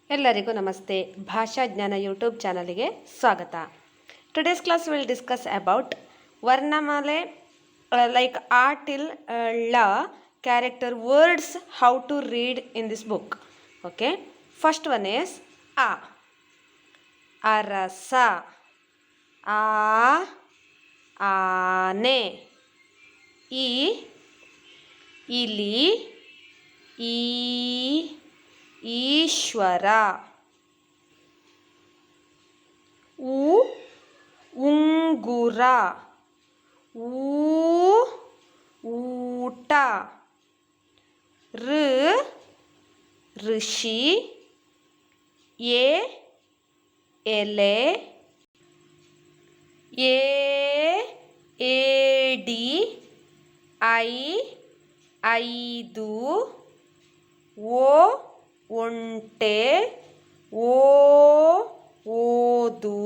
ಎಲ್ಲರಿಗೂ ನಮಸ್ತೆ. ಭಾಷಾ ಜ್ಞಾನ ಯೂಟ್ಯೂಬ್ ಚಾನಲ್ಗೆ ಸ್ವಾಗತ. Today's class will discuss about ವರ್ಣಮಾಲೆ like A till La character words how to read in this book. Okay. First one is A. Arasa. A. Aane. E. Ili. E. Ishwara. ಉ ಉಂಗುರ. ಊ ಊಟ. ಋ ಋಷಿ. ಎ ಎಲೆ. ಎ ಏಡಿ. ಐ ಐದು. ಓ ಒಂಟೆ. ಓ ಓದು.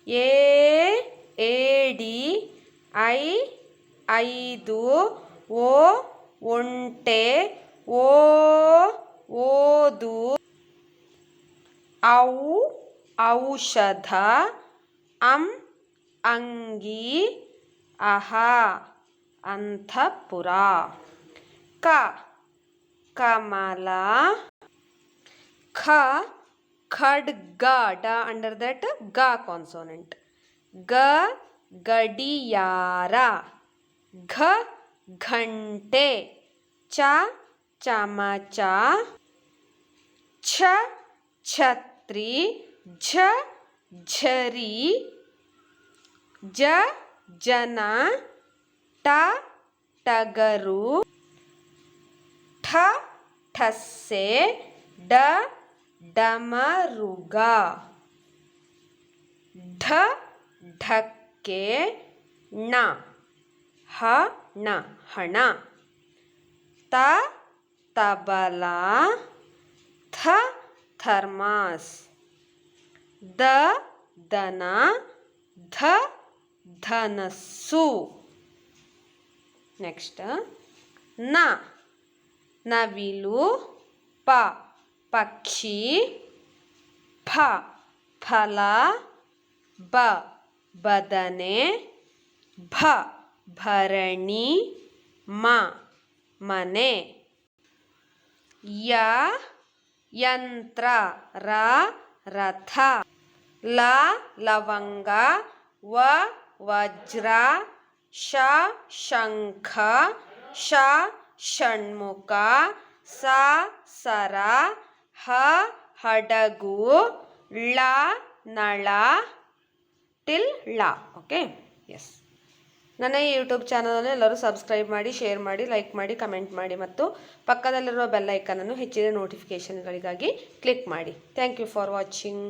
ಎ ಏಡಿ. ಐ ಐದು. ಓ ಒಂಟೆ. ಓ ಓದು. ಔ ಔಷಧ. ಅಂ ಅಂಗಿ. ಅಹ ಅಂತಃಪುರ. ಕ ಕಮಲ. ಖ ಖಡ್ಗ. ಡ ಅಂಡರ್ ದಟ್ ಗ ಕಾನ್ಸೋನೆಂಟ್. ಗ ಗಡಿಯಾರ. ಘ ಘಂಟೆ. ಚ ಚಮಚ. ಛ ಛತ್ರಿ. ಝ ಝರಿ. ಜ ಜನ. ಟ ಟಗರು. ಠ ಠಸ್ಸೆ. ಡ ಡಮರುಗ. ಢ ಢಕ್ಕೆ. ಣ ಹಣ ಹಣ. ತ ತಬಲ. ಥ ಥರ್ಮಾಸ್. ದ ದನ. ಧ ಧನಸ್ಸು. ನೆಕ್ಸ್ಟ್ ನ ನವಿಲು. ಪ ಪಕ್ಷಿ. ಫ ಫಲ. ಬ ಬದನೆ. ಭ ಭರಣಿ. ಮ ಮನೆ. ಯ ಯಂತ್ರ. ರ ರಥ. ಲ ಲವಂಗ. ವ ವಜ್ರ. ಶ ಶಂಖ. ಷ ಷಣ್ಮುಖ. ಸ ಸರ. ಹ ಹಡಗು. ಳ ನಳ. ಟಿಲ್ ಳ. ಓಕೆ. ಎಸ್, ನನ್ನ ಈ ಯೂಟ್ಯೂಬ್ ಚಾನಲನ್ನು ಎಲ್ಲರೂ ಸಬ್ಸ್ಕ್ರೈಬ್ ಮಾಡಿ, ಶೇರ್ ಮಾಡಿ, ಲೈಕ್ ಮಾಡಿ, ಕಮೆಂಟ್ ಮಾಡಿ ಮತ್ತು ಪಕ್ಕದಲ್ಲಿರುವ ಬೆಲ್ ಐಕನನ್ನು ಹೆಚ್ಚಿನ ನೋಟಿಫಿಕೇಷನ್ಗಳಿಗಾಗಿ ಕ್ಲಿಕ್ ಮಾಡಿ. Thank you for watching.